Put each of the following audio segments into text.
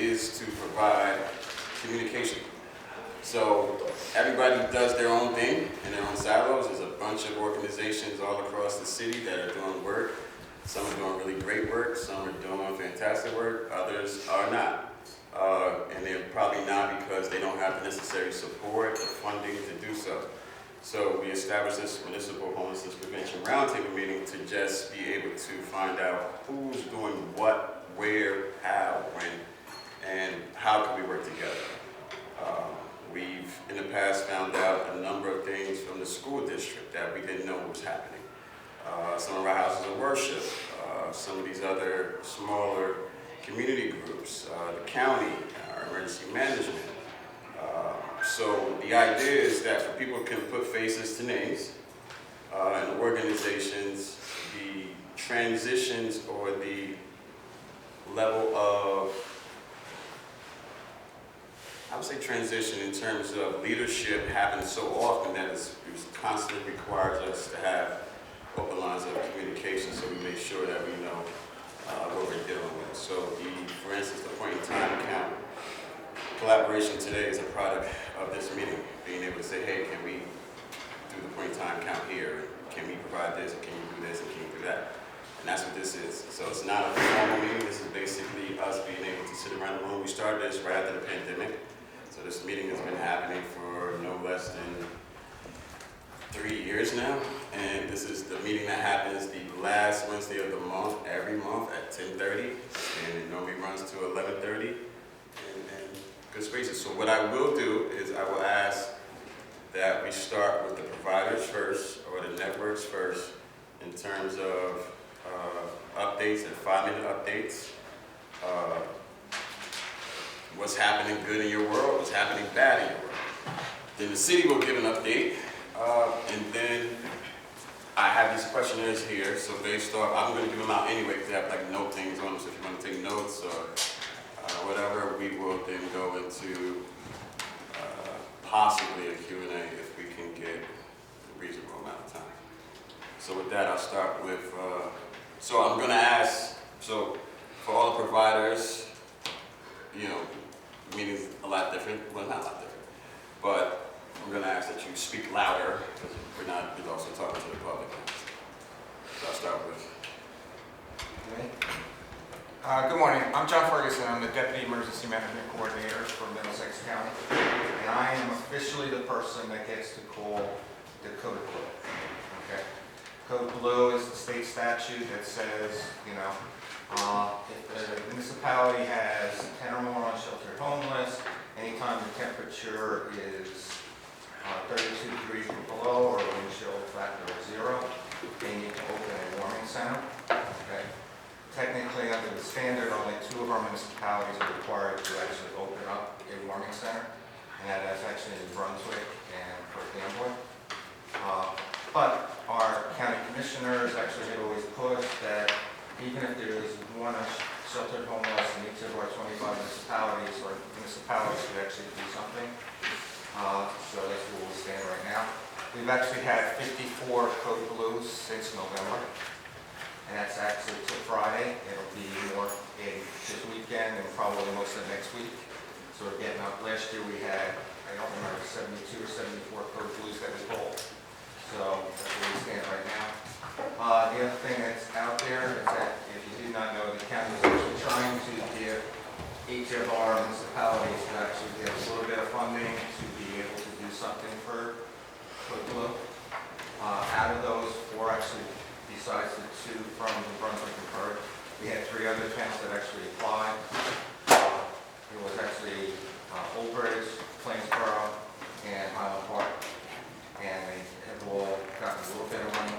is to provide communication. So everybody does their own thing in their own silos. There's a bunch of organizations all across the city that are doing work. Some are doing really great work, some are doing fantastic work, others are not. And they're probably not because they don't have the necessary support or funding to do so. So we established this Municipal Homelessness Prevention Roundtable meeting to just be able to find out who's doing what, where, how, when, and how can we work together. We've in the past found out a number of things from the school district that we didn't know was happening. Some of our houses of worship, some of these other smaller community groups, the county, our emergency management. So the idea is that for people can put faces to names, and organizations, the transitions or the level of, I would say transition in terms of leadership happens so often that it constantly requires us to have open lines of communication, so we make sure that we know what we're dealing with. So for instance, the point in time count collaboration today is a product of this meeting, being able to say, hey, can we do the point in time count here? Can we provide this? Can you do this? And can you do that? And that's what this is. So it's not a formal meeting. This is basically us being able to sit around the room. We started this right after the pandemic. So this meeting has been happening for no less than 3 years now. And this is the meeting that happens the last Wednesday of the month, every month at 10:30. And it normally runs to 11:30. And good spaces. So what I will do is I will ask that we start with the providers first, or the networks first, in terms of updates and 5-minute updates. What's happening good in your world, what's happening bad in your world. Then the city will give an update, and then I have these questionnaires here, so based off, I'm going to give them out anyway because they have like note things on them, so if you want to take notes or whatever, we will then go into possibly a Q&A if we can get a reasonable amount of time. So with that, I'll start with, so I'm going to ask, so for all the providers, you know, meetings a lot different, well not a lot different, but I'm going to ask that you speak louder because we're also talking to the public. So I'll start with. Good morning. I'm John Ferguson. I'm the Deputy Emergency Management Coordinator for Middlesex County. And I am officially the person that gets to call the Code Blue. Okay? Code Blue is the state statute that says, you know, if the municipality has 10 or more unsheltered homeless, anytime the temperature is 32 degrees or below or a wind chill factor of 0, they need to open a warming center. Okay? Technically, under the standard, only 2 of our municipalities are required to actually open up a warming center, and that is actually in Brunswick and Perth Amboy. But our county commissioners actually had always pushed that even if there is one sheltered homeless in each of our 25 municipalities, or municipalities should actually do something. So that's where we'll stand right now. We've actually had 54 Code Blues since November. And that's actually till Friday. It'll be more in this weekend and probably most of next week. So we're getting up. Last year we had, I don't remember, 72 or 74 Code Blues that we pulled. So that's where we stand right now. The other thing that's out there is that, if you did not know, the county is actually trying to give each of our municipalities to actually get a little bit of funding to be able to do something for Code Blue. Out of those 4 actually, besides the 2 from the Brunswick and Perth, we had 3 other towns that actually applied. It was actually Old Bridge, Plainsboro, and Highland Park. And they have all gotten a little bit of money.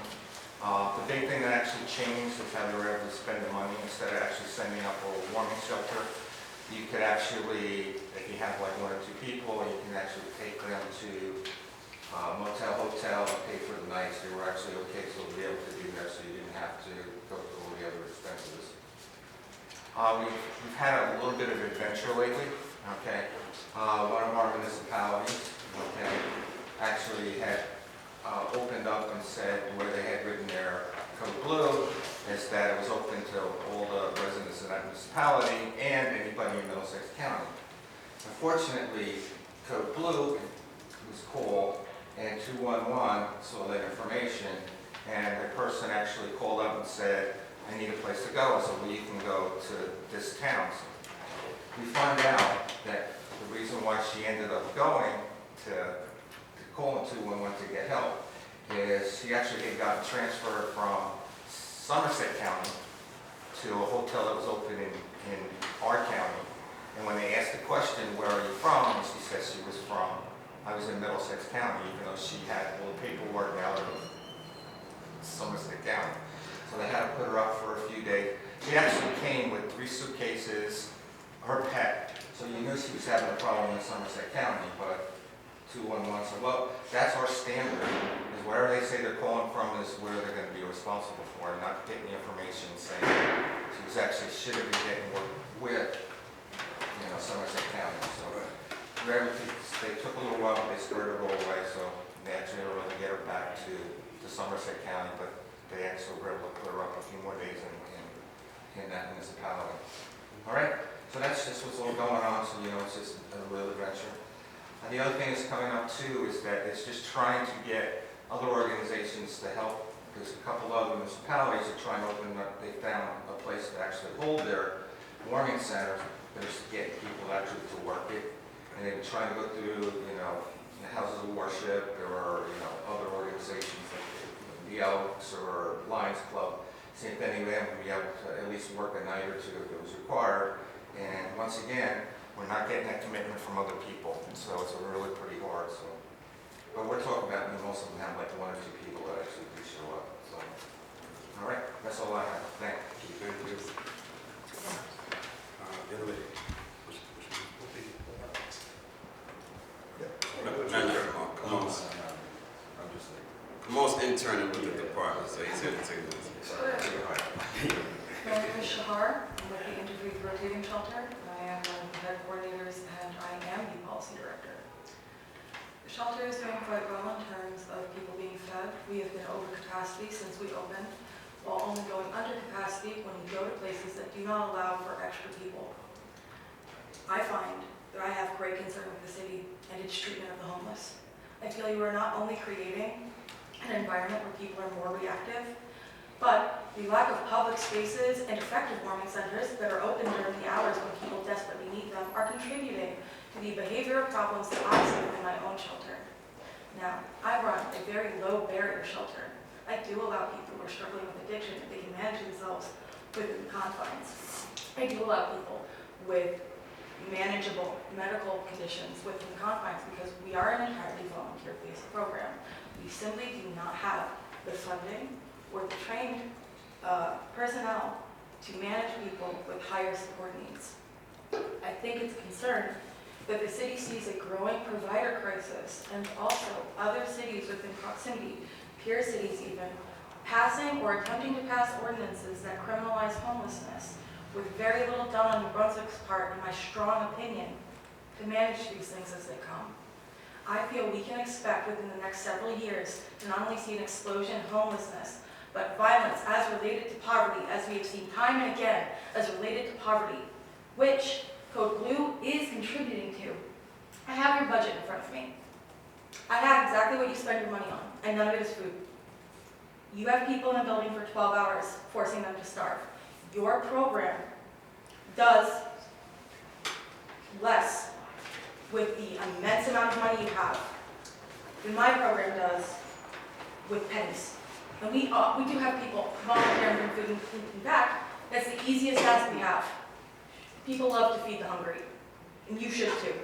The big thing that actually changed is how they were able to spend the money. Instead of actually sending up a warming shelter, you could actually, if you have like 1 or 2 people, you can actually take them to motel, hotel, and pay for the nights. They were actually okay to be able to do that, so you didn't have to go through all the other expenses. We've had a little bit of adventure lately. Okay, one of our municipalities, okay, actually had opened up and said where they had written their Code Blue is that it was open to all the residents of that municipality and anybody in Middlesex Unfortunately, Code Blue was called, and 211 saw that information, and the person actually called up and said, I need a place to go. I said, well, you can go to this town. So we find out that the reason why she ended up going to call 211 to get help is she actually had gotten transferred from Somerset County to a hotel that was open in our county. And when they asked the question, where are you from? And she said she was I was in Middlesex County, even though she had all the paperwork out of Somerset County. So they had to put her up for a few days. She actually came with 3 suitcases, her pet. So you knew she was having a problem in Somerset County, but 211 said, well, that's our standard. Is wherever they say they're calling from is where they're going to be responsible for, not getting the information saying she was actually should have been getting work with, Somerset County. So they took a little while, but they squared it all away. So they actually were able to get her back to Somerset County, but they actually were able to put her up a few more days in that municipality. All right, so that's just what's all going on. So it's just a real adventure. And the other thing that's coming up too is that it's just trying to get other organizations to help. There's a couple other municipalities that try and open up. They found a place to actually hold their warming centers. They're just getting people actually to work it, and they've been trying to go through, the houses of worship or other organizations like the Elks or Lions Club. See if any of them would be able to at least work a night or two if it was required. And once again, we're not getting that commitment from other people, and so it's really pretty hard. So, but we're talking about most of them have like 1 or 2 people that actually do show up. So, all right, that's all I have. Thank you. Thank you. The other lady. Most interning with the department, so he's here to take this. My name is Shahar. I'm with the Interfaith Rotating Shelter. I am one of the head coordinators and I am the policy director. The shelter is doing quite well in terms of people being fed. We have been over capacity since we opened, while only going under capacity when we go to places that do not allow for extra people. I find that I have great concern with the city and its treatment of the homeless. I feel you are not only creating an environment where people are more reactive, but the lack of public spaces and effective warming centers that are open during the hours when people desperately need them are contributing to the behavioral problems that I see within my own shelter. Now, I run a very low barrier shelter. I do allow people who are struggling with addiction that they can manage themselves within the confines. I do allow people with manageable medical conditions within the confines because we are an entirely volunteer-based program. We simply do not have the funding or the trained personnel to manage people with higher support needs. I think it's a concern that the city sees a growing provider crisis and also other cities within proximity, peer cities even, passing or attempting to pass ordinances that criminalize homelessness with very little done on Brunswick's part, in my strong opinion, to manage these things as they come. I feel we can expect within the next several years to not only see an explosion in homelessness, but violence as related to poverty, as we have seen time and again, as related to poverty, which Code Blue is contributing to. I have your budget in front of me. I have exactly what you spend your money on, and none of it is food. You have people in a building for 12 hours, forcing them to starve. Your program does less with the immense amount of money you have than my program does with pennies. And we do have people volunteering for food. In fact, that's the easiest task we have. People love to feed the hungry, and you should too.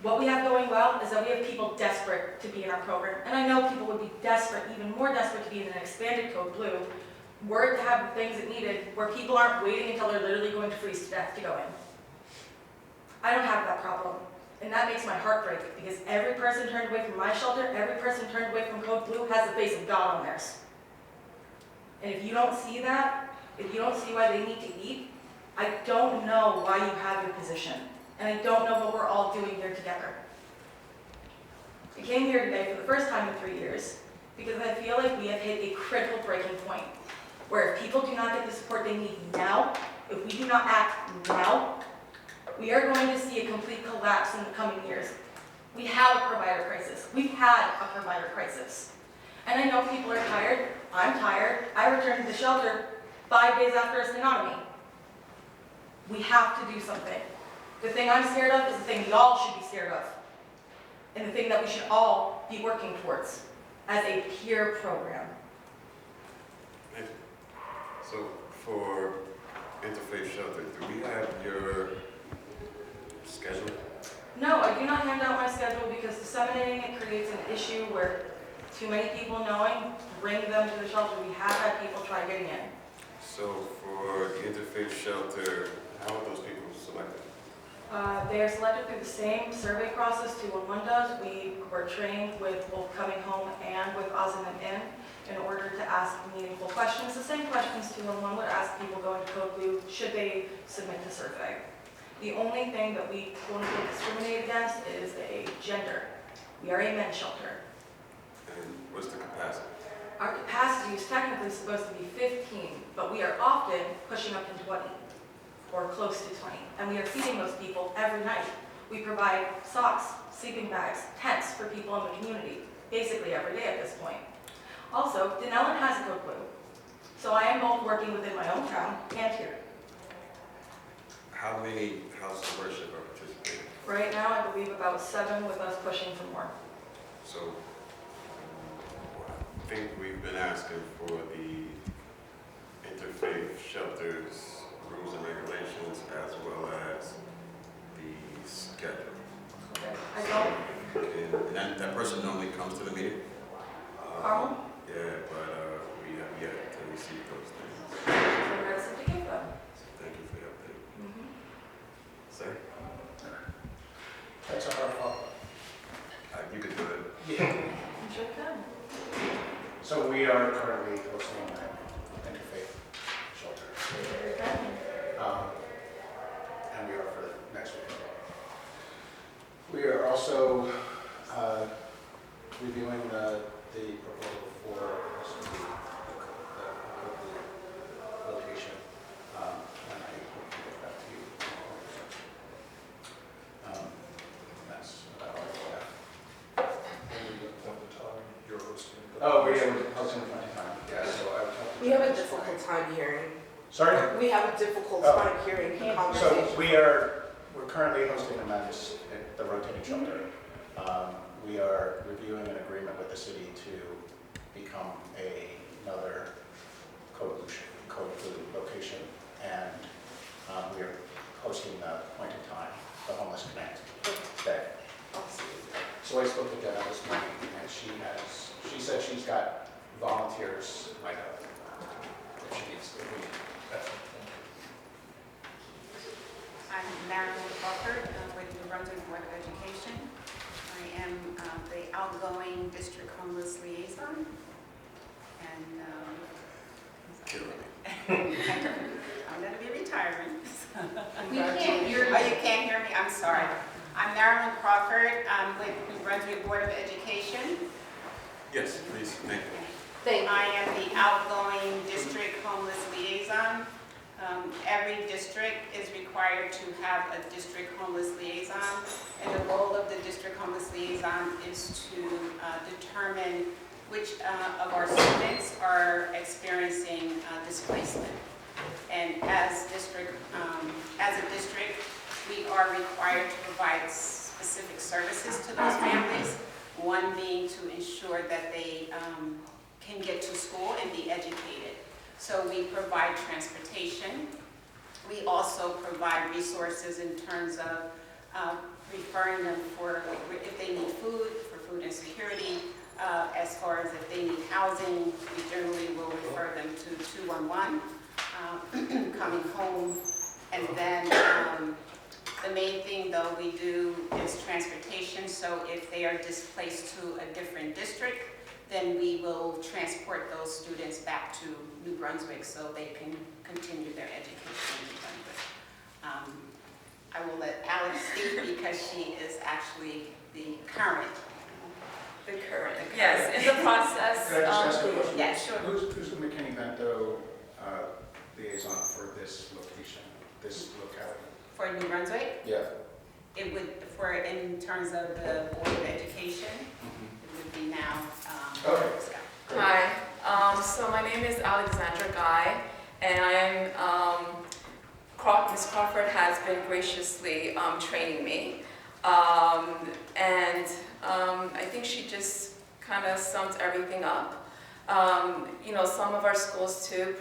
What we have going well is that we have people desperate to be in our program. And I know people would be desperate, even more desperate to be in an expanded Code Blue, were it to have the things it needed, where people aren't waiting until they're literally going to freeze to death to go in. I don't have that problem. And that makes my heart break, because every person turned away from my shelter, every person turned away from Code Blue has the face of God on theirs. And if you don't see that, if you don't see why they need to eat, I don't know why you have your position. And I don't know what we're all doing here together. I came here today for the first time in 3 years because I feel like we have hit a critical breaking point where if people do not get the support they need now, if we do not act now, We are going to see a complete collapse in the coming years. We have a provider crisis. We've had a provider crisis. And I know people are tired. I'm tired. I returned to the shelter 5 days after a sternotomy. We have to do something. The thing I'm scared of is the thing y'all should be scared of. And the thing that we should all be working towards as a peer program. Thank you. So for Interfaith Shelter, do we have your schedule? No, I do not hand out my schedule because disseminating it creates an issue where too many people knowing bring them to the shelter. We have had people try getting in. So for the Interfaith Shelter, how are those people selected? They are selected through the same survey process 211 does. We were trained with both Coming Home and with Austin and in order to ask meaningful questions. The same questions 211 would ask people going to Code Blue should they submit the survey. The only thing that we quote-unquote discriminate against is a gender. We are a men's shelter. And what's the capacity? Our capacity is technically supposed to be 15, but we are often pushing up to 20 or close to 20. And we are feeding those people every night. We provide socks, sleeping bags, tents for people in the community, basically every day at this point. Also, Denellen has a Code Blue. So I am both working within my own town and here. How many houses of worship are participating? Right now, I believe about 7 with us pushing for more. So I think we've been asking for the interfaith shelters, rules and regulations, as well as the schedule. I don't, And that person normally comes to the meeting? Carmel, Yeah, but we have yet to receive those things. we're ready to give them. So thank you for the update. Sir? That's our fault. You could do it. Yeah. I'm sure you can. So we are currently hosting an interfaith shelter. And we are for the next week. We are also reviewing the proposal for the location. And I hope to get back to you. That's about all I have. You're hosting. Oh, we're hosting the 20 time. Yeah, so I would talk to We have a John. difficult time hearing. Sorry? We have a difficult Oh. time hearing So conversations. we're currently hosting events at the rotating shelter. We are reviewing an agreement with the city to become another code blue location. And we are hosting the point in time, the Homeless Connect day. So I spoke to Jenna this morning and she said she's got volunteers lined up if she needs to. I'm Marilyn Crawford with the Brunswick Board of Education. I am the outgoing district homeless liaison. And Killing me. I'm going to be retiring. We can't hear you. Oh, you can't hear me? I'm sorry. I'm Marilyn Crawford with the Brunswick Board of Education. Yes, please, thank you. Thank you. I am the outgoing district homeless liaison. Every district is required to have a district homeless liaison, and the goal of the district homeless liaison is to determine which of our students are experiencing displacement. And as a district, we are required to provide specific services to those families. One being to ensure that they can get to school and be educated. So we provide transportation. We also provide resources in terms of referring them for if they need food, for food insecurity. As far as if they need housing, we generally will refer them to 211, Coming Home. And then the main thing though we do is transportation. So if they are displaced to a different district, then we will transport those students back to New Brunswick so they can continue their education in New Brunswick. I will let Alex speak because she is actually the current. Yes, in the process. Could I just ask a question? Yeah, sure. Who's the McKinney-Bento liaison for this location, this locality? For New Brunswick? Yeah. It would, for, in terms of the Board of Education, it would be now, Okay. Scott. Hi, so my name is Alexandra Guy, and Ms. Crawford has been graciously training me. I think she just kind of summed everything up. You know, some of our schools too,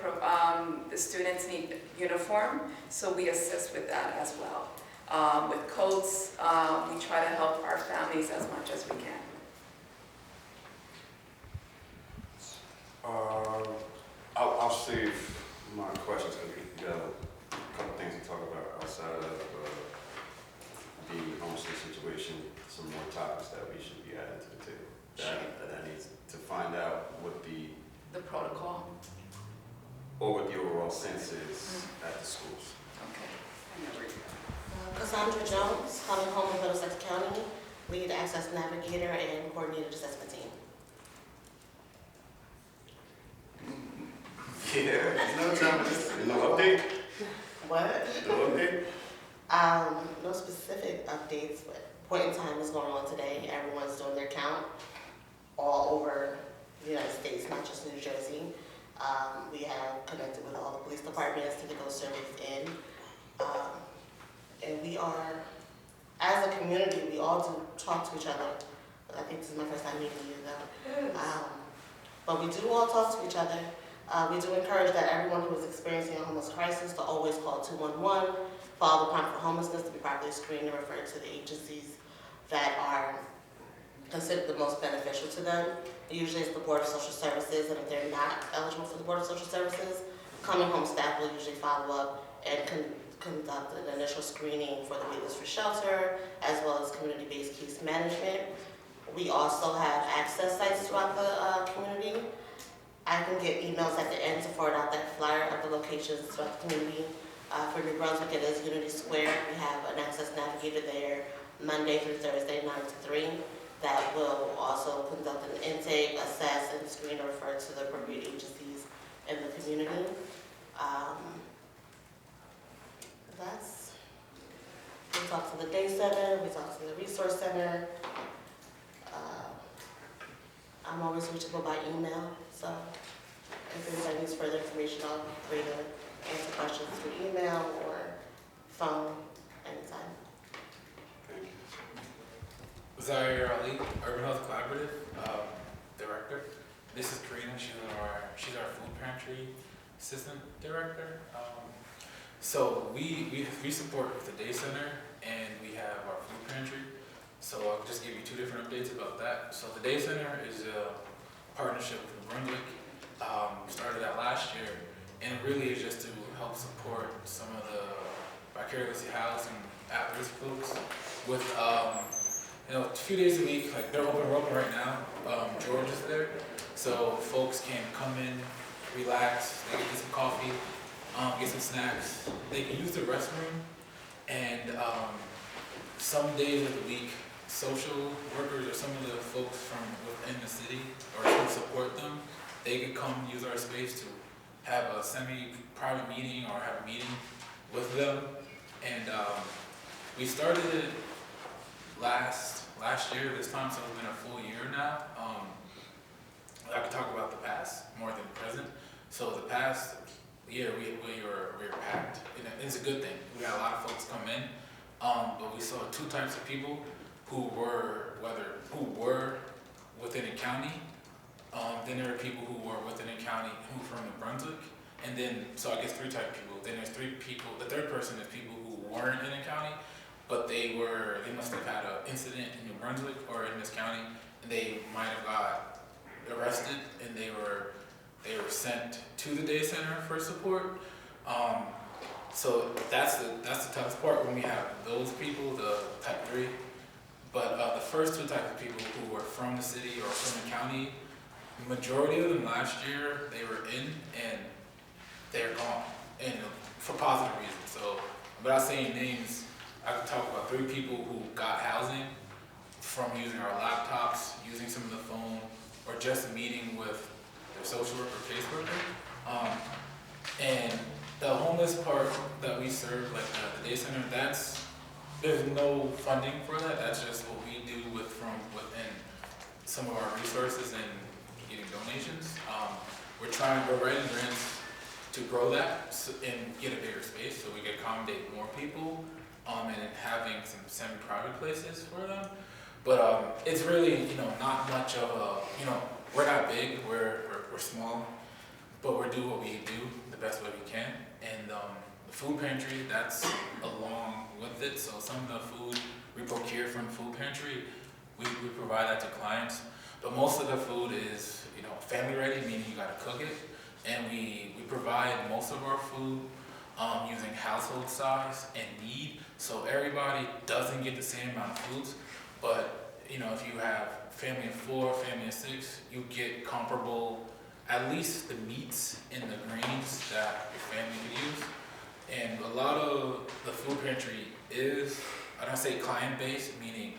the students need uniform, so we assist with that as well. With coats, we try to help our families as much as we can. I'll save my questions because we got a couple things to talk about outside of the homelessness situation, some more topics that we should be adding to the table. That I need to find out what the protocol. what the overall sense is at the schools. Okay. I know where you're going. Cassandra Jones, coming home in Middlesex County, lead access navigator and coordinated assessment team. Yeah, no update? What? No update? No specific updates, but point in time is going on today. Everyone's doing their count all over the United States, not just New Jersey. We have connected with all the police departments to get those surveys in. And we are, as a community, we all do talk to each other. I think this is my first time meeting you though. But we do all talk to each other. We do encourage that everyone who is experiencing a homeless crisis to always call 211, follow the prompt for homelessness to be properly screened and referred to the agencies that are considered the most beneficial to them. Usually it's the Board of Social Services, and if they're not eligible for the Board of Social Services, coming home staff will usually follow up and conduct an initial screening for the waitlist for shelter, as well as community-based case management. We also have access sites throughout the community. I can get emails at the end to forward out that flyer of the locations throughout the community. For New Brunswick, it is Unity Square. We have an access navigator there Monday through Thursday, 9 to 3. That will also conduct an intake, assess, and screen and refer to the appropriate agencies in the community. We talk to the day center, we talk to the resource center. I'm always reachable by email, so if anybody needs further information, I'll be free to answer questions through email or phone anytime. Zaire Ali, Urban Health Collaborative Director. This is Karina. She's our food pantry assistant director. So we support the day center and we have our food pantry. So I'll just give you two different updates about that. So the day center is a partnership with Brunswick. Started that last year, and it really is just to help support some of the vicariously housed and at-risk folks with a few days a week. Like we're open right now. George is there, so folks can come in, relax, they can get some coffee, get some snacks. They can use the restroom, and some days of the week, social workers or some of the folks from within the city or who support them, they could come use our space to have a semi-private meeting or have a meeting with them. And we started it last year, this time, so it's been a full year now. I could talk about the past more than the present. So the past year, we were packed, and it's a good thing. We had a lot of folks come in, but we saw two types of people who were within a county. Then there are people who were within a county who from New Brunswick, and then so I guess three type of people. Then there's three people. The third person is people who weren't in a county, but they must have had an incident in New Brunswick or in this county, and they might have got arrested, and they were sent to the day center for support. So that's the toughest part when we have those people, the type 3. But the first two types of people who were from the city or from the county, majority of them last year, they were in and they're gone, and for positive reasons. So without saying names, I could talk about 3 people who got housing from using our laptops, using some of the phone, or just meeting with their social worker, caseworker. And the homeless part that we serve, like the day center, There's no funding for that. That's just what we do from within some of our resources and getting donations. We're writing grants to grow that and get a bigger space so we can accommodate more people, and having some semi-private places for them. But it's really, not much of a, we're not big, we're small, but we do what we do the best way we can. And the food pantry, that's along with it. So some of the food we procure from food pantry, we provide that to clients. But most of the food is, family ready, meaning you gotta cook it. And we provide most of our food using household size and need. So everybody doesn't get the same amount of foods. But, if you have family of 4, family of 6, you get comparable, at least the meats and the grains that your family could use. And a lot of the food pantry is, I don't say client-based, meaning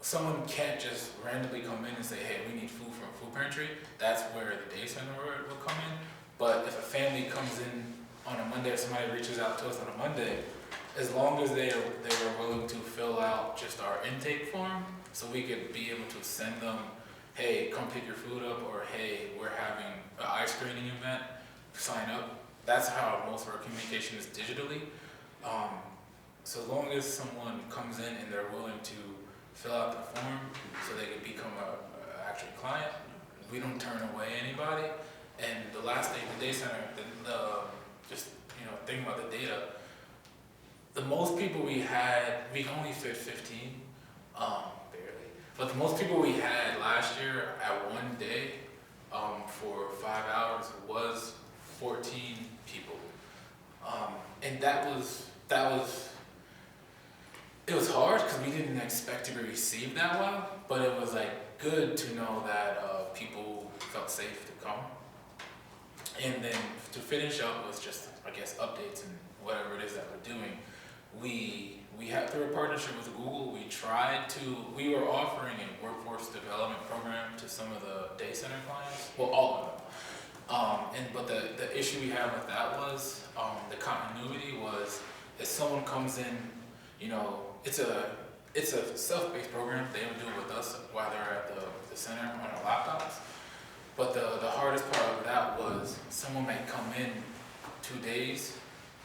someone can't just randomly come in and say, hey, we need food from a food pantry. That's where the day center will come in. But if a family comes in on a Monday, or somebody reaches out to us on a Monday, as long as they were willing to fill out just our intake form, so we could be able to send them, hey, come pick your food up, or hey, we're having an eye screening event, sign up. That's how most of our communication is digitally. So as long as someone comes in and they're willing to fill out the form so they can become an actual client, we don't turn away anybody. And the last thing, the day center, just thinking about the data, the most people we had, we only fit 15, barely. But the most people we had last year at one day for 5 hours was 14 people. And it was hard because we didn't expect to be received that well, but it was good to know that people felt safe to come. And then to finish up with just, updates and whatever it is that we're doing, we have, through a partnership with Google, we were offering a workforce development program to some of the day center clients, well, all of them. But the issue we had with that was, the continuity was, if someone comes in, it's a self-paced program. They don't do it with us while they're at the center on our laptops. But the hardest part of that was someone might come in 2 days,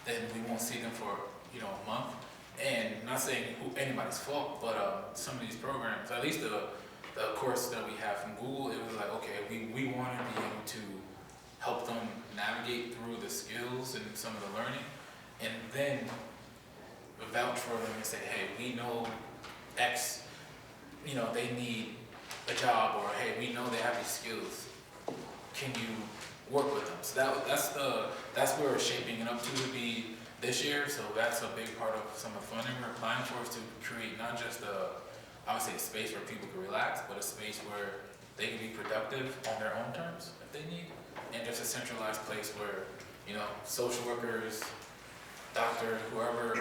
then we won't see them for a month. And not saying anybody's fault, but some of these programs, at least the course that we have from Google, it was okay, we want to be able to help them navigate through the skills and some of the learning, and then vouch for them and say, hey, we know X, they need a job, or hey, we know they have these skills. Can you work with them? So that's where we're shaping it up to be this year. So that's a big part of some of the funding we're applying for, is to create not just I would say a space where people can relax, but a space where they can be productive on their own terms if they need, and just a centralized place where social workers, doctor, whoever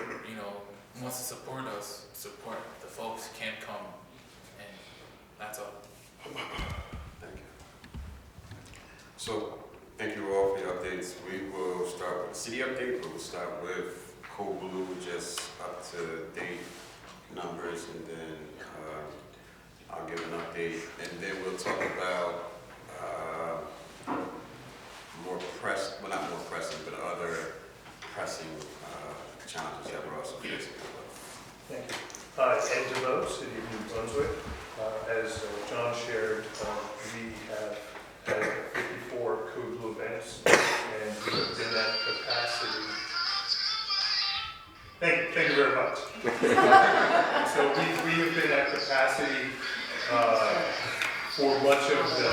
wants to support us, support the folks can come, and that's all. Thank you. So, thank you all for your updates. We will start with the city update, but we'll start with Code Blue, just up to date numbers, and then I'll give an update, and then we'll talk about not more pressing, but other pressing challenges that we're also facing. Thank you. Hi, Ed DeVoe, City of New Brunswick. As John shared, we have had 54 Code Blue events, and we have been at capacity. Thank you very much. So we have been at capacity for much of the.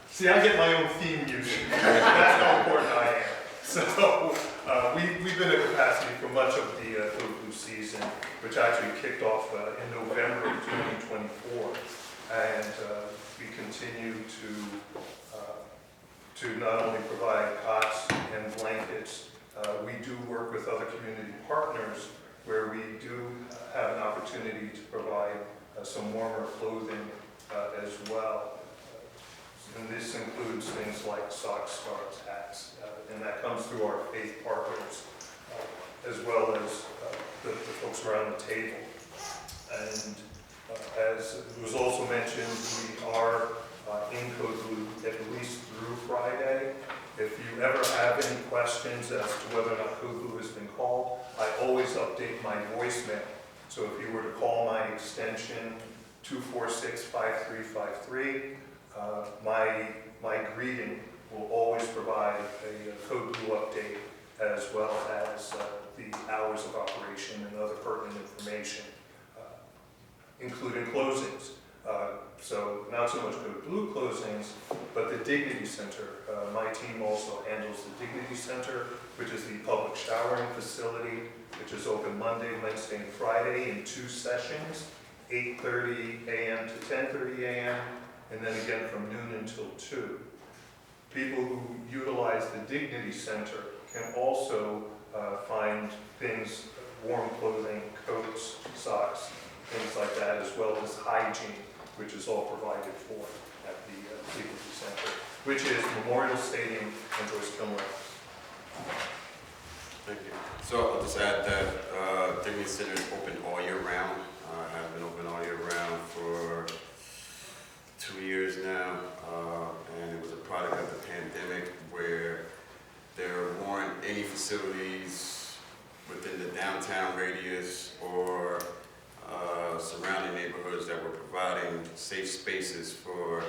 See, I get my own theme music. That's how important I am. So we've been at capacity for much of the Code Blue season, which actually kicked off in November of 2024, and we continue to not only provide cots and blankets. We do work with other community partners where we do have an opportunity to provide some warmer clothing as well. And this includes things like socks, scarves, hats, and that comes through our faith partners, as well as the folks around the table. And as it was also mentioned, we are in Code Blue at least through Friday. If you ever have any questions as to whether or not Code Blue has been called, I always update my voicemail. So if you were to call my extension 246-5353, my greeting will always provide a Code Blue update as well as the hours of operation and other pertinent information, including closings. So not so much Code Blue closings, but the Dignity Center. My team also handles the Dignity Center, which is the public showering facility, which is open Monday, Wednesday, and Friday in 2 sessions, 8:30 a.m. to 10:30 a.m., and then again from noon until 2. People who utilize the Dignity Center can also find things, warm clothing, coats, socks, things like that, as well as hygiene, which is all provided for at the Dignity Center, which is Memorial Stadium and Joyce Kilmer. Thank you. So I'll just add that Dignity Center is open all year round. Has been open all year round for 2 years now, and it was a product of the pandemic where there weren't any facilities within the downtown radius or surrounding neighborhoods that were providing safe spaces for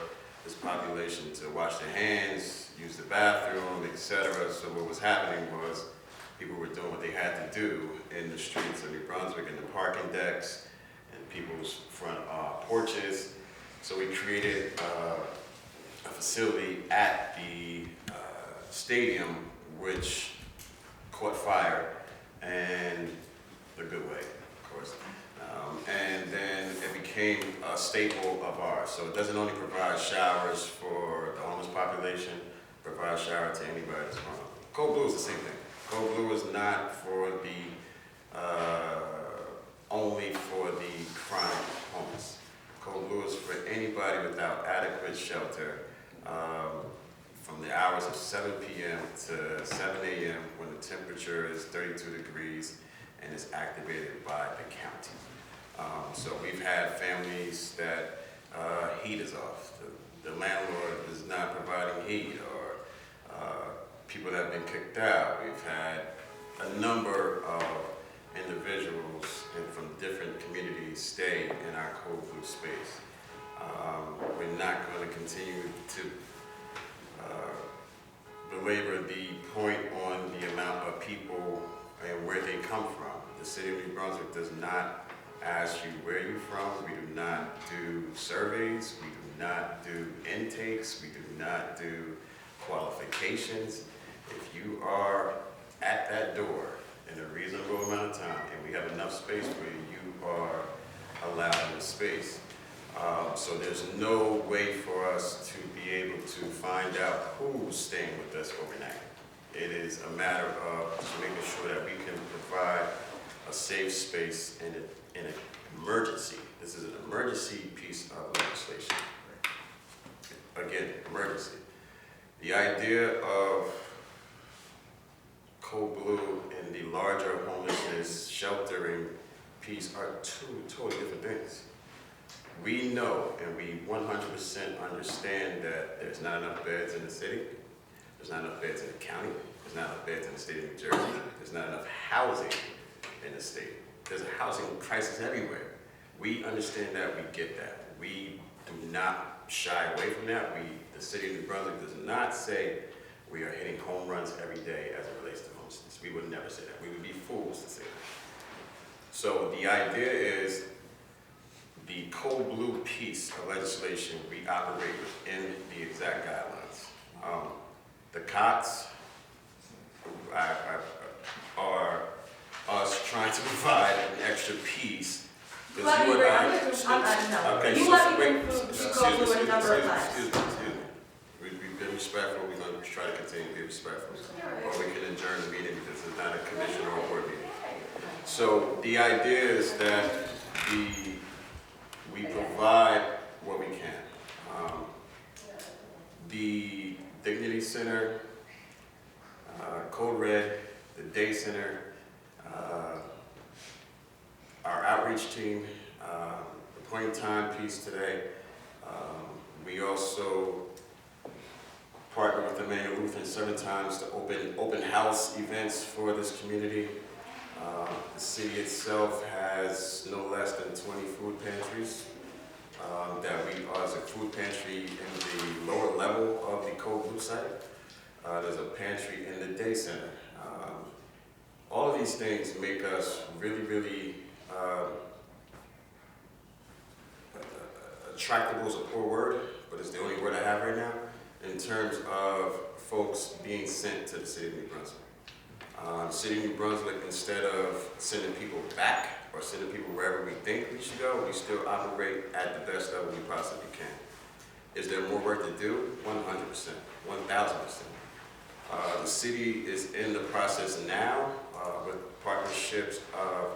this population to wash their hands, use the bathroom, etc. So what was happening was people were doing what they had to do in the streets of New Brunswick, in the parking decks, and people's front porches. So we created a facility at the stadium which caught fire, and the good way, of course. And then it became a staple of ours. So it doesn't only provide showers for the homeless population, it provides shower to anybody that's wrong. Code Blue is the same thing. Code Blue is not for the, only for the chronic homeless. Code Blue is for anybody without adequate shelter, from the hours of 7 p.m. to 7 a.m. when the temperature is 32 degrees and is activated by the county. So we've had families that heat is off. The landlord is not providing heat, or people that have been kicked out. We've had a number of individuals from different communities stay in our Code Blue space. We're not going to continue to belabor the point on the amount of people and where they come from. The city of New Brunswick does not ask you where you're from. We do not do surveys. We do not do intakes. We do not do qualifications. If you are at that door in a reasonable amount of time and we have enough space for you, you are allowed in the space. So there's no way for us to be able to find out who's staying with us overnight. It is a matter of just making sure that we can provide a safe space in an emergency. This is an emergency piece of legislation. Again, emergency. The idea of Code Blue and the larger homelessness sheltering piece are two totally different things. We know and we 100% understand that there's not enough beds in the city, there's not enough beds in the county, there's not enough beds in the state of New Jersey, there's not enough housing in the state. There's a housing crisis everywhere. We understand that, we get that. We do not shy away from that. The city of New Brunswick does not say we are hitting home runs every day as it relates to homelessness. We would never say that. We would be fools to say that. So the idea is the Code Blue piece of legislation, we operate within the exact guidelines. The COTS are us trying to provide an extra piece. You let me bring, I'm gonna no. Okay, You let me bring food to go through a number of times. Excuse me. We've been respectful, we're going to try to continue to be respectful. Or we can adjourn the meeting because it's not a commission or a board meeting. So the idea is that we provide what we can. The Dignity Center, Code Red, the Day Center, outreach team, the point in time piece today. We also partner with Emmanuel Lutheran 7 times to open house events for this community. The city itself has no less than 20 food pantries that we are as a food pantry in the lower level of the Code Blue site. There's a pantry in the day center. All of these things make us really, really attractable is a poor word, but it's the only word I have right now, in terms of folks being sent to the city of New Brunswick. City of New Brunswick, instead of sending people back or sending people wherever we think we should go, we still operate at the best level we possibly can. Is there more work to do? 100%, 1,000%. The city is in the process now with partnerships of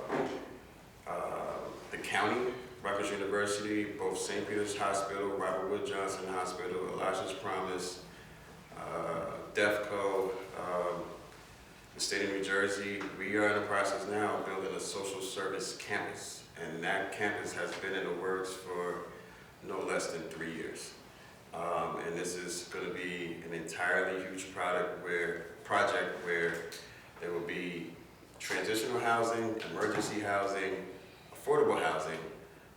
the county, Rutgers University, both St. Peter's Hospital, Robert Wood Johnson Hospital, Elijah's Promise, DEFCO, the state of New Jersey. We are in the process now of building a social service campus, and that campus has been in the works for no less than 3 years. And this is going to be an entirely huge project where there will be transitional housing, emergency housing, affordable housing,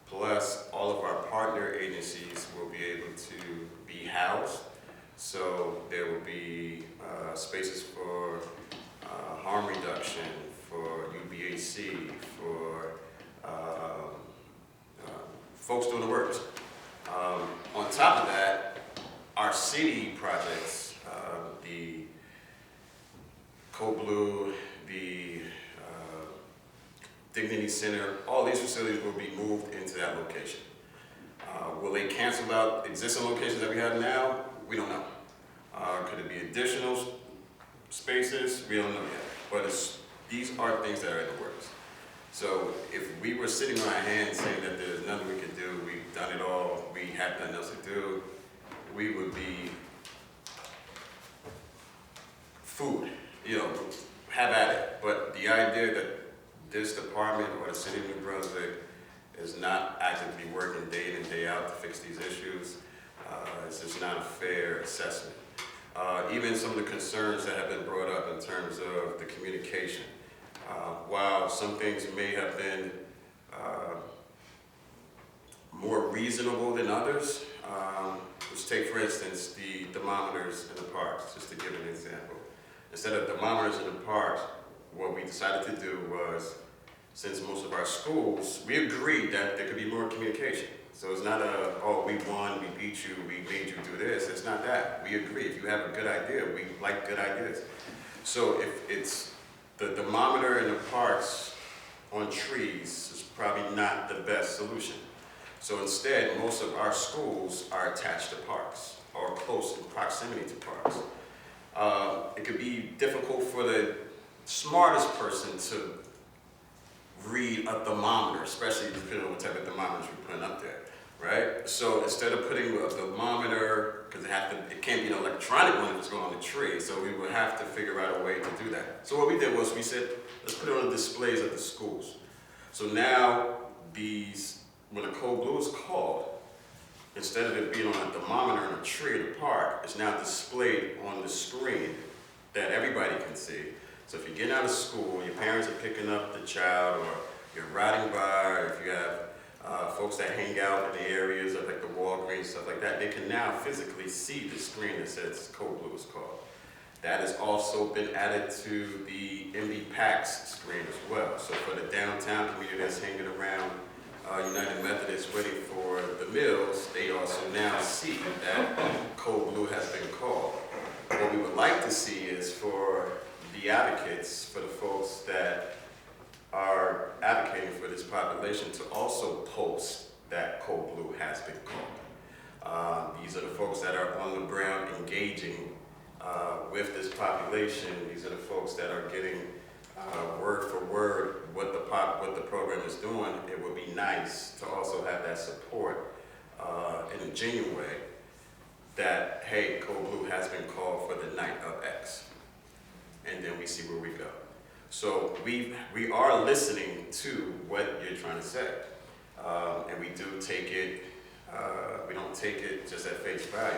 plus all of our partner agencies will be able to be housed. So there will be spaces for harm reduction, for UBAC, for folks doing the works. On top of that, our city projects, the Code Blue, the Dignity Center, all these facilities will be moved into that location. Will they cancel out existing locations that we have now? We don't know. Could it be additional spaces? We don't know yet. But these are things that are in the works. So if we were sitting on our hands saying that there's nothing we can do, we've done it all, we have nothing else to do, we would be food, have at it. But the idea that this department or the city of New Brunswick is not actively working day in and day out to fix these issues, it's just not a fair assessment. Even some of the concerns that have been brought up in terms of the communication. While some things may have been more reasonable than others, let's take for instance the thermometers in the parks, just to give an example. Instead of thermometers in the parks, what we decided to do was, since most of our schools, we agreed that there could be more communication. So it's not we won, we beat you, we made you do this. It's not that. We agree. If you have a good idea, we like good ideas. So if it's the thermometer in the parks on trees is probably not the best solution. So instead, most of our schools are attached to parks or close in proximity to parks. It could be difficult for the smartest person to read a thermometer, especially depending on what type of thermometers we're putting up there, right? So instead of putting a thermometer, because it can't be an electronic one if it's going on the tree, so we would have to figure out a way to do that. So what we did was we said, let's put it on the displays at the schools. So now when a Code Blue is called, instead of it being on a thermometer in a tree at a park, it's now displayed on the screen that everybody can see. So if you're getting out of school, your parents are picking up the child, or you're riding by, or if you have folks that hang out in the areas of like the Walgreens, stuff like that, they can now physically see the screen that says Code Blue is called. That has also been added to the MB PACS screen as well. So for the downtown community that's hanging around United Methodist waiting for the meals, they also now see that Code Blue has been called. What we would like to see is for the advocates, for the folks that are advocating for this population, to also post that Code Blue has been called. These are the folks that are on the ground engaging with this population. These are the folks that are getting word for word what the program is doing. It would be nice to also have that support in a genuine way that, hey, Code Blue has been called for the night of X. And then we see where we go. So we are listening to what you're trying to say. And we do take it, we don't take it just at face value.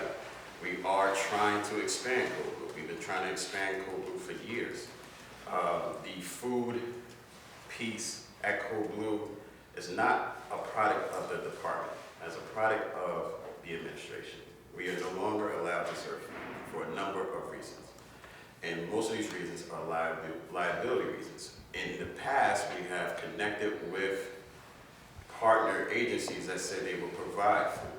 We are trying to expand Cold Blue. We've been trying to expand Cold Blue for years. The food piece at Cold Blue is not a product of the department, as a product of the administration. We are no longer allowed to serve food for a number of reasons. And most of these reasons are liability reasons. In the past, we have connected with partner agencies that said they will provide food.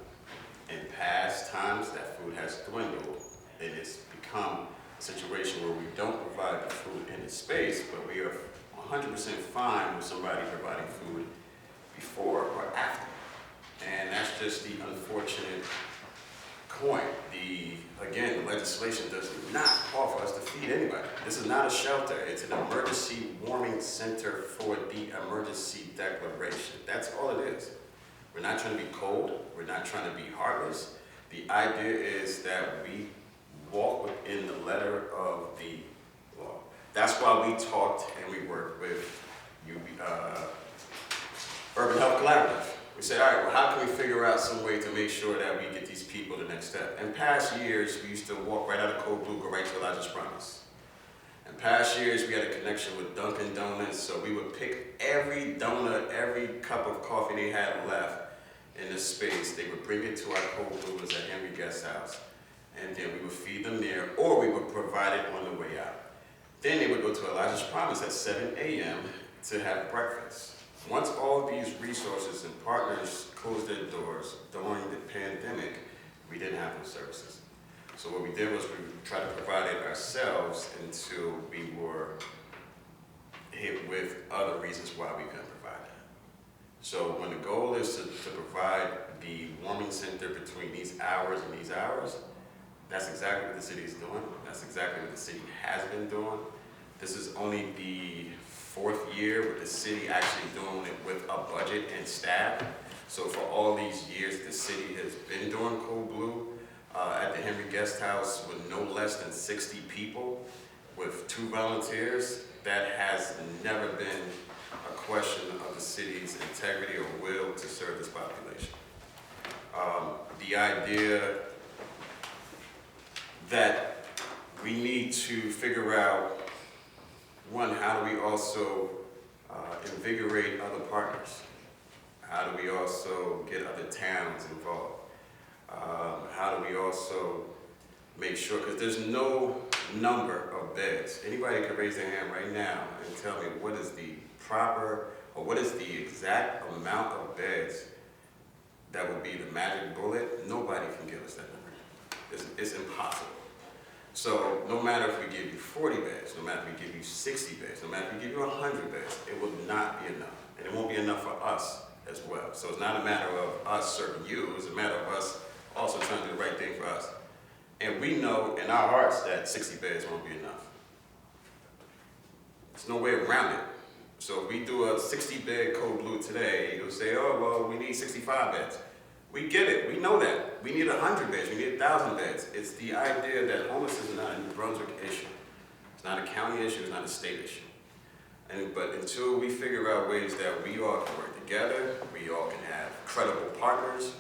In past times, that food has dwindled, and it's become a situation where we don't provide the food in the space, but we are 100% fine with somebody providing food before or after. And that's just the unfortunate coin. Again, the legislation does not offer us to feed anybody. This is not a shelter. It's an emergency warming center for the emergency declaration. That's all it is. We're not trying to be cold. We're not trying to be heartless. The idea is that we walk within the letter of the law. That's why we talked and we worked with Urban Health Collaborative. We said, all right, well, how can we figure out some way to make sure that we get these people the next step? In past years, we used to walk right out of Cold Blue, go right to Elijah's Promise. In past years, we had a connection with Dunkin' Donuts, so we would pick every donut, every cup of coffee they had left in the space. They would bring it to our Cold Blues at Henry Guest House, and then we would feed them there, or we would provide it on the way out. Then they would go to Elijah's Promise at 7 a.m. to have breakfast. Once all these resources and partners closed their doors during the pandemic, we didn't have those services. So what we did was we tried to provide it ourselves until we were hit with other reasons why we couldn't provide that. So when the goal is to provide the warming center between these hours and these hours, that's exactly what the city is doing. That's exactly what the city has been doing. This is only the 4th year with the city actually doing it with a budget and staff. So for all these years, the city has been doing Cold Blue at the Henry Guest House with no less than 60 people with 2 volunteers. That has never been a question of the city's integrity or will to serve this population. The idea that we need to figure out, one, how do we also invigorate other partners? How do we also get other towns involved? How do we also make sure, because there's no number of beds. Anybody can raise their hand right now and tell me what is the proper, or what is the exact amount of beds that would be the magic bullet. Nobody can give us that number. It's impossible. So no matter if we give you 40 beds, no matter if we give you 60 beds, no matter if we give you 100 beds, it will not be enough. And it won't be enough for us as well. So it's not a matter of us serving you, it's a matter of us also trying to do the right thing for us. And we know in our hearts that 60 beds won't be enough. There's no way around it. So if we do a 60-bed Cold Blue today, you'll say, oh, well, we need 65 beds. We get it, we know that. We need 100 beds, we need 1,000 beds. It's the idea that homelessness is not a New Brunswick issue. It's not a county issue, it's not a state issue. But until we figure out ways that we all can work together, we all can have credible partners,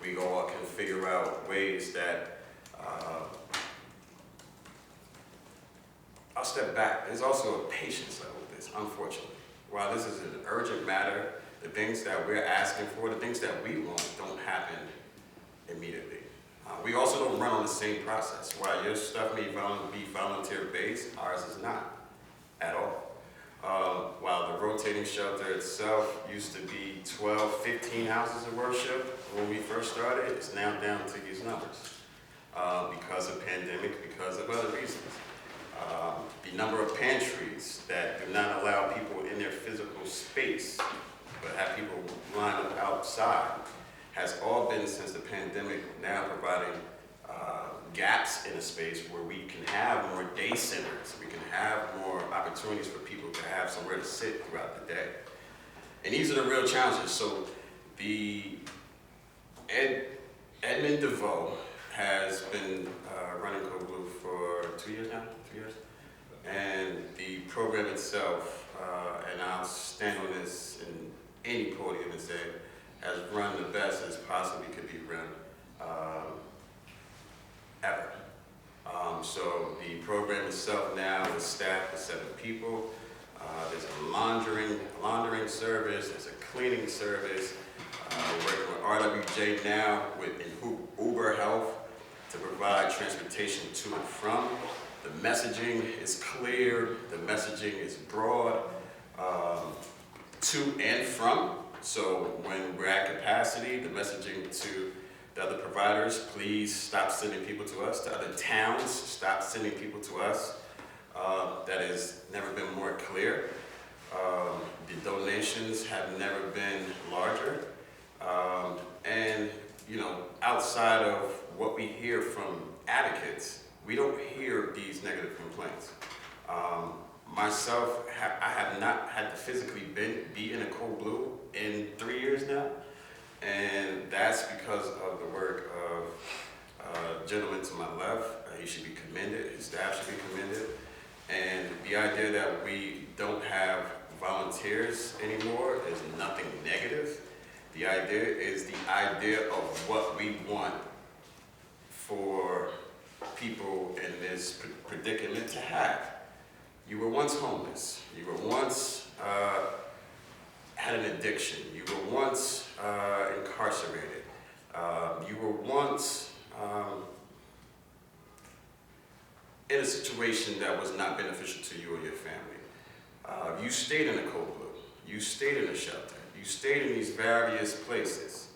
we all can figure out ways that, I'll step back. There's also a patience level with this, unfortunately. While this is an urgent matter, the things that we're asking for, the things that we want, don't happen immediately. We also don't run on the same process. While your stuff may be volunteer-based, ours is not at all. While the rotating shelter itself used to be 12, 15 houses of worship when we first started, it's now down to these numbers because of pandemic, because of other reasons. The number of pantries that do not allow people in their physical space, but have people line up outside, has all been since the pandemic, now providing gaps in a space where we can have more day centers, we can have more opportunities for people to have somewhere to sit throughout the day. And these are the real challenges. So the Edmund DeVoe has been running Cold Blue for 2 years now, 2 years? And the program itself, and I'll stand on this in any podium and say, has run the best as possibly could be run ever. So the program itself now is staffed with 7 people. There's a laundering service, there's a cleaning service. We're working with RWJ now with Uber Health to provide transportation to and from. The messaging is clear, the messaging is broad, to and from. So when we're at capacity, the messaging to the other providers, please stop sending people to us. To other towns, stop sending people to us. That has never been more clear. The donations have never been larger. And, you know, outside of what we hear from advocates, we don't hear these negative complaints. Myself, I have not had to physically be in a Code Blue in 3 years now. And that's because of the work of a gentleman to my left. He should be commended, his staff should be commended. And the idea that we don't have volunteers anymore is nothing negative. The idea is the idea of what we want for people in this predicament to have. You were once homeless. You were once had an addiction. You were once incarcerated. You were once in a situation that was not beneficial to you or your family. You stayed in a Code Blue. You stayed in a shelter. You stayed in these various places.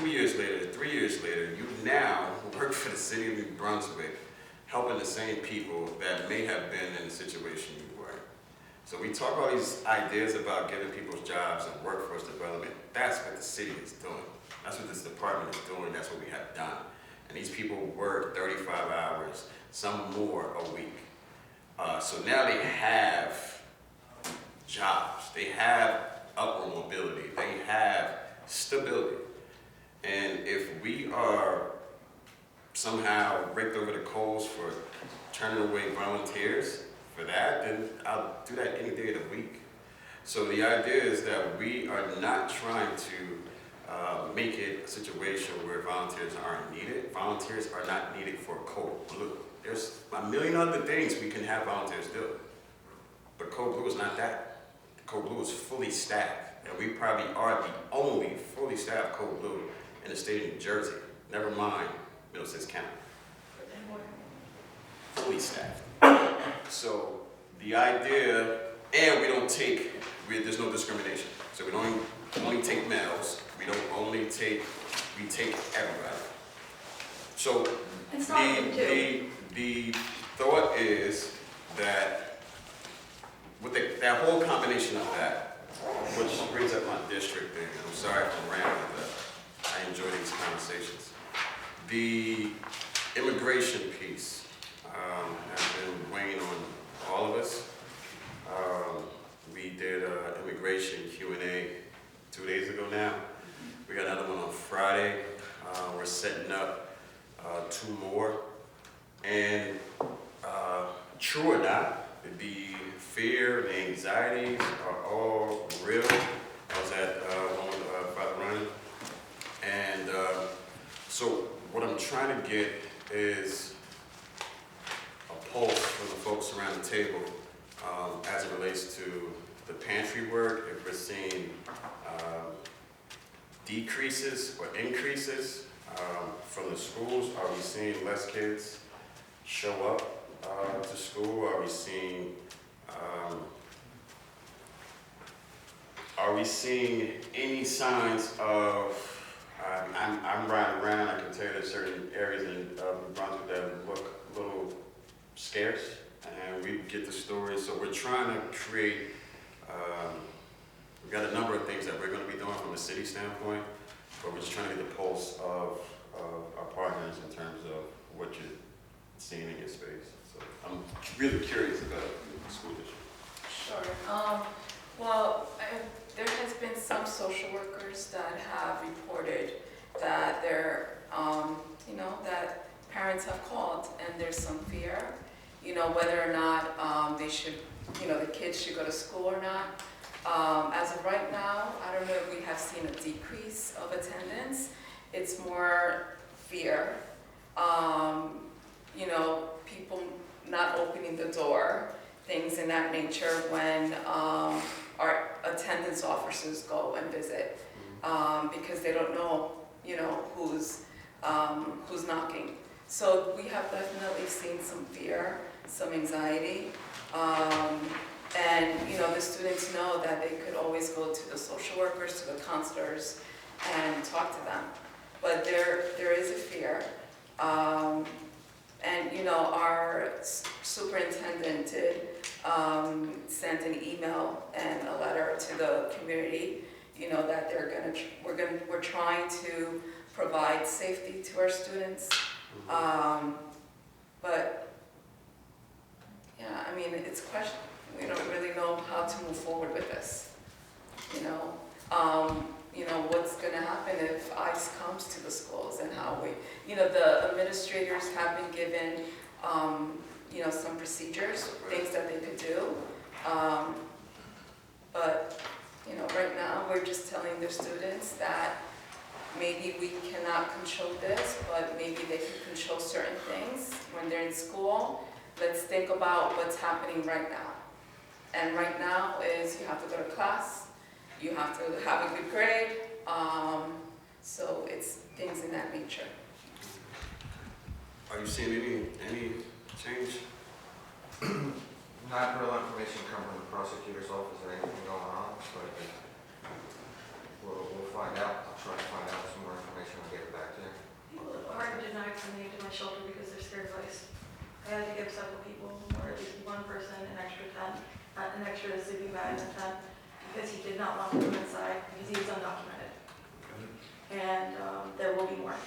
2 years later, 3 years later, you now work for the city of New Brunswick, helping the same people that may have been in the situation you were. So we talk all these ideas about giving people jobs and workforce development. That's what the city is doing. That's what this department is doing. That's what we have done. And these people work 35 hours, some more a week. So now they have jobs. They have upward mobility. They have stability. And if we are somehow raked over the coals for turning away volunteers for that, then I'll do that any day of the week. So the idea is that we are not trying to make it a situation where volunteers aren't needed. Volunteers are not needed for Code Blue. There's a million other things we can have volunteers do. But Code Blue is not that. Code Blue is fully staffed. And we probably are the only fully staffed Code Blue in the state of New Jersey. Never mind Middlesex County. Fully staffed. So the idea, and we don't take, there's no discrimination. So we don't only take males. We don't only take, we take everybody. So It's not you too. the thought is that with that whole combination of that, which brings up my district thing, I'm sorry for rambling, but I enjoy these conversations. The immigration piece has been weighing on all of us. We did an immigration Q&A 2 days ago now. We got another one on Friday. We're setting up 2 more. And true or not, the fear, the anxieties are all real. I was at one with Father Ryan. And so what I'm trying to get is a pulse from the folks around the table as it relates to the pantry work, if we're seeing decreases or increases from the schools. Are we seeing less kids show up to school? Are we seeing any signs of I'm riding around, I can tell you there's certain areas in New Brunswick that look a little scarce, and we get the stories. So we're trying to create, we've got a number of things that we're going to be doing from a city standpoint, but we're just trying to get the pulse of our partners in terms of what you're seeing in your space. So I'm really curious about the school district. Sure. Well, there has been some social workers that have reported that they're, that parents have called and there's some fear, whether or not they should, the kids should go to school or not. As of right now, I don't know if we have seen a decrease of attendance. It's more fear. People not opening the door, things in that nature when our attendance officers go and visit, because they don't know, who's knocking. So we have definitely seen some fear, some anxiety. And the students know that they could always go to the social workers, to the counselors, and talk to them. But there is a fear. And our superintendent did send an email and a letter to the community, that we're trying to provide safety to our students. But yeah, I mean, it's a question. We don't really know how to move forward with this. What's going to happen if ICE comes to the schools, and how the administrators have been given, some procedures, things that they could do. But, right now we're just telling the students that maybe we cannot control this, but maybe they can control certain things when they're in school. Let's think about what's happening right now. And right now is you have to go to class, you have to have a good grade, so it's things in that nature. Are you seeing any change? Not real information coming from the prosecutor's office or anything going on, but we'll find out. I'll try to find out some more information and get it back to you. People are denied coming into my shelter because they're scared of ICE. I had to give several people, or at least one person, an extra tent, an extra sleeping bag in the tent, because he did not want to come inside because he was undocumented. And there will be more.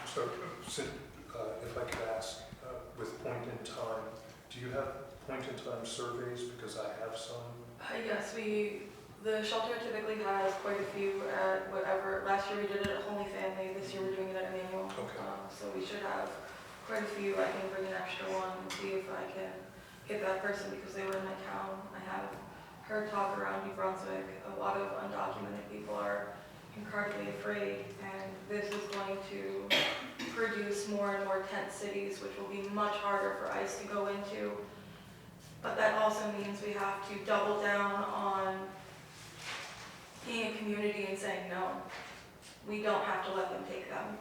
So, if I could ask, with point in time, do you have point in time surveys? Because I have some. Yes, the shelter typically has quite a few at whatever. Last year we did it at Holy Family. This year we're doing it at Emmanuel. Okay. So we should have quite a few. I can bring an extra one and see if I can get that person because they were in my town. I have heard talk around New Brunswick. A lot of undocumented people are incredibly afraid, and this is going to produce more and more tent cities, which will be much harder for ICE to go into. But that also means we have to double down on being a community and saying no. We don't have to let them take them.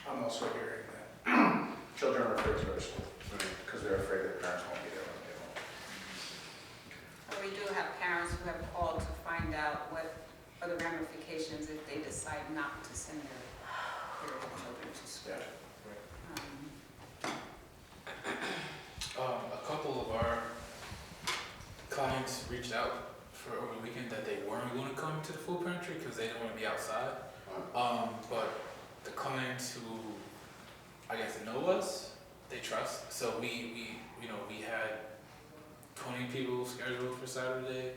I'm also hearing that children are afraid to go to school because they're afraid their parents won't be there when they get home. But we do have parents who have called to find out what are the ramifications if they decide not to send their children to school. Yeah. A couple of our clients reached out for over the weekend that they weren't going to come to the food pantry because they didn't want to be outside. But the clients who, I guess, know us, they trust. So we had 20 people scheduled for Saturday,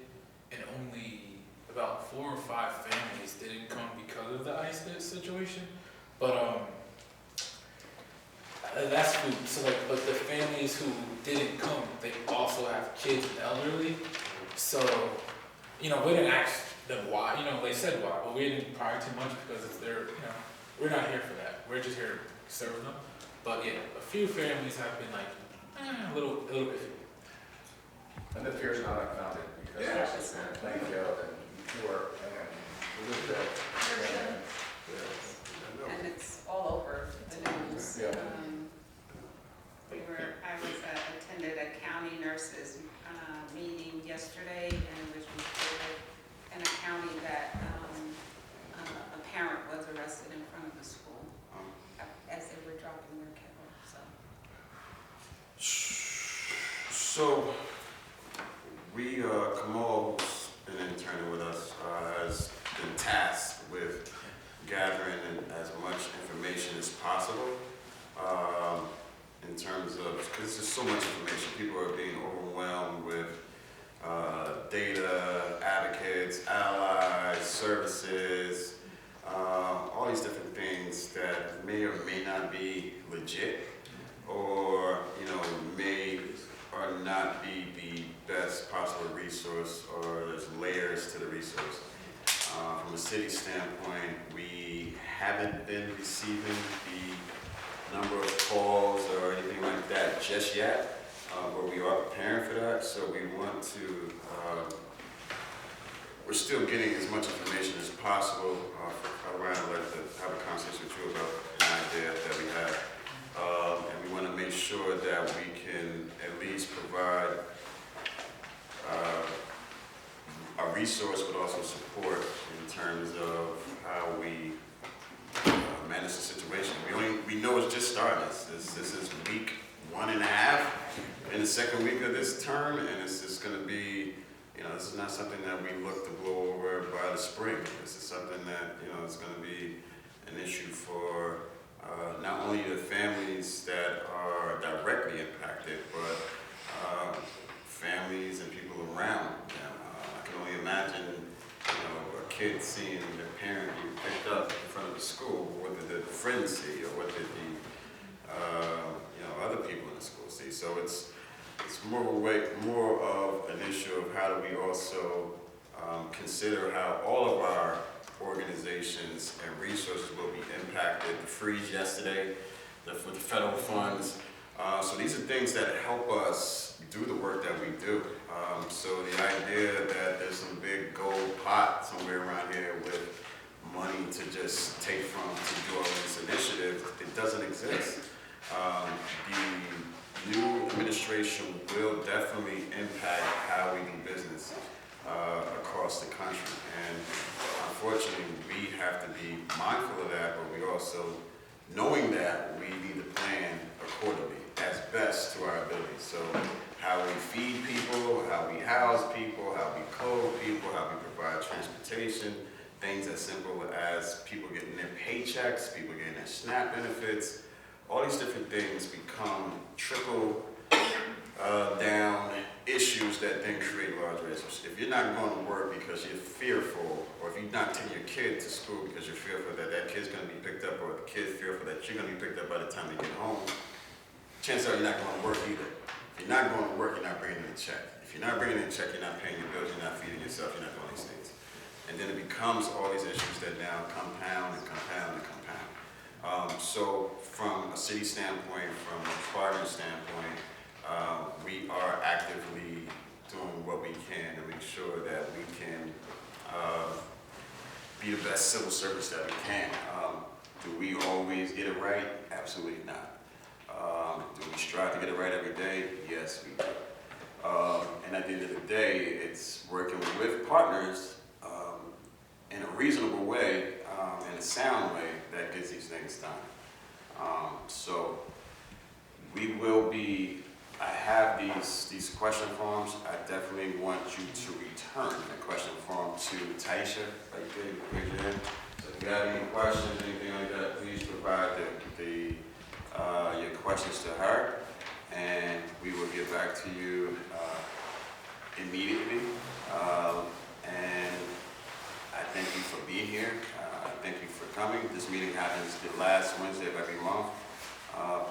and only about 4 or 5 families didn't come because of the ICE situation. But that's food. So but the families who didn't come, they also have kids and elderly. So, we didn't ask them why. They said why, but we didn't pry too much because it's their, we're not here for that. We're just here to serve them. But yeah, a few families have been like, a little iffy. And the fear is not unfounded because there's a playing field and Newark and we live there. And it's all over the news. Yeah. I attended a county nurses meeting yesterday, and it was reported in a county that a parent was arrested in front of the school as they were dropping their kid off. So, Kamal, who's been interning with us, has been tasked with gathering as much information as possible in terms of, because there's so much information, people are being overwhelmed with data, advocates, allies, services, all these different things that may or may not be legit, or may or not be the best possible resource, or there's layers to the resource. From a city standpoint, we haven't been receiving the number of calls or anything like that just yet, but we are preparing for that. So we want to, we're still getting as much information as possible. Ryan, I'd like to have a conversation with you about an idea that we have. And we want to make sure that we can at least provide a resource, but also support in terms of how we manage the situation. We know it's just starting. This is week 1.5 in the second week of this term, and it's just going to be, this is not something that we look to blow over by the spring. This is something that, is going to be an issue for not only the families that are directly impacted, but families and people around them. I can only imagine, a kid seeing their parent be picked up in front of the school. What did the friends see, or what did the other people in the school see? So it's more of an issue of how do we also consider how all of our organizations and resources will be impacted. The freeze yesterday, with the federal funds. So these are things that help us do the work that we do. So the idea that there's some big gold pot somewhere around here with money to just take from to do all these initiatives, it doesn't exist. The new administration will definitely impact how we do business across the country. And unfortunately, we have to be mindful of that, but we also, knowing that, we need to plan accordingly as best to our ability. So how we feed people, how we house people, how we clothe people, how we provide transportation, things as simple as people getting their paychecks, people getting their SNAP benefits. All these different things become trickle down issues that then create large risks. If you're not going to work because you're fearful, or if you're not taking your kid to school because you're fearful that that kid's going to be picked up, or the kid's fearful that you're going to be picked up by the time you get home, chances are you're not going to work either. If you're not going to work, you're not bringing in a check. If you're not bringing in a check, you're not paying your bills, you're not feeding yourself, you're not doing these things. And then it becomes all these issues that now compound and compound and compound. So from a city standpoint, from a partner standpoint, we are actively doing what we can to make sure that we can be the best civil service that we can. Do we always get it right? Absolutely not. Do we strive to get it right every day? Yes, we do. And at the end of the day, it's working with partners in a reasonable way, in a sound way, that gets these things done. So we will be, I have these question forms. I definitely want you to return the question form to Taisha, right there, raise your hand. So if you have any questions, anything like that, please provide your questions to her, and we will get back to you immediately. And I thank you for being here. Thank you for coming. This meeting happens the last Wednesday of every month.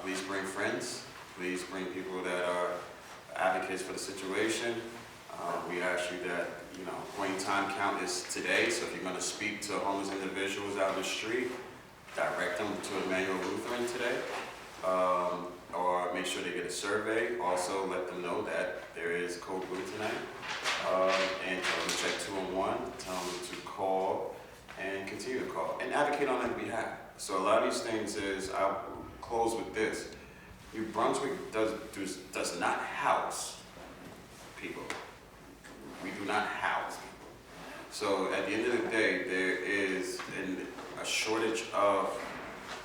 Please bring friends. Please bring people that are advocates for the situation. We ask you that, point in time count is today, so if you're going to speak to homeless individuals out in the street, direct them to Emmanuel Lutheran today, or make sure they get a survey. Also let them know that there is Code Blue tonight, and tell them to check 201, tell them to call and continue to call and advocate on their behalf. So a lot of these things is, I'll close with this. New Brunswick does not house people. We do not house people. So at the end of the day, there is a shortage of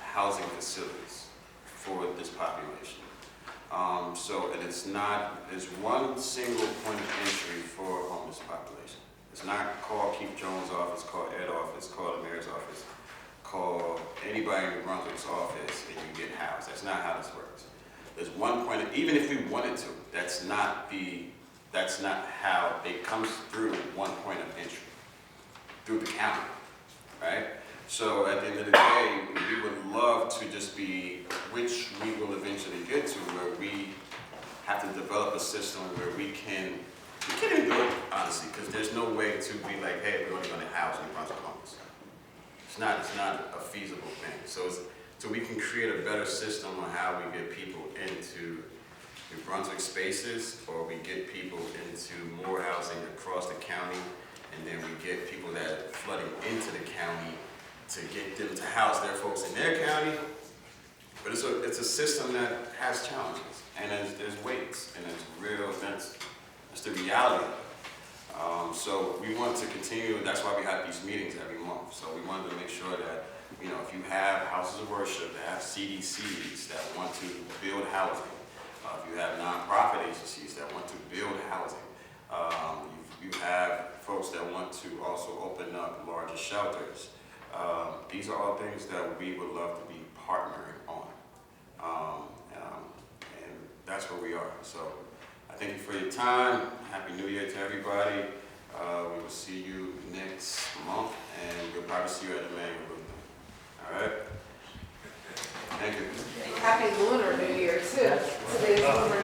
housing facilities for this population. And there's one single point of entry for a homeless population. It's not call Keith Jones' office, call Ed office, call the mayor's office, call anybody in New Brunswick's office and you get housed. That's not how this works. There's one point, even if we wanted to, that's not how it comes through one point of entry, through the county, right? So at the end of the day, we would love to just be, which we will eventually get to, where we have to develop a system where we can't even do it, honestly, because there's no way to be like, hey, we're only gonna house New Brunswick homeless. It's not a feasible thing. So we can create a better system on how we get people into New Brunswick spaces, or we get people into more housing across the county, and then we get people that are flooding into the county to get them to house their folks in their county. But it's a system that has challenges, and there's weights, and that's the reality. So we want to continue, that's why we have these meetings every month. So we wanted to make sure that, you know, if you have houses of worship, that have CDCs that want to build housing, if you have nonprofit agencies that want to build housing, you have folks that want to also open up larger shelters. These are all things that we would love to be partnering on. And that's where we are. So I thank you for your time. Happy New Year to everybody. We will see you next month, and we'll probably see you at the manual room. All right? Thank you. Happy Lunar New Year, too. Today's Lunar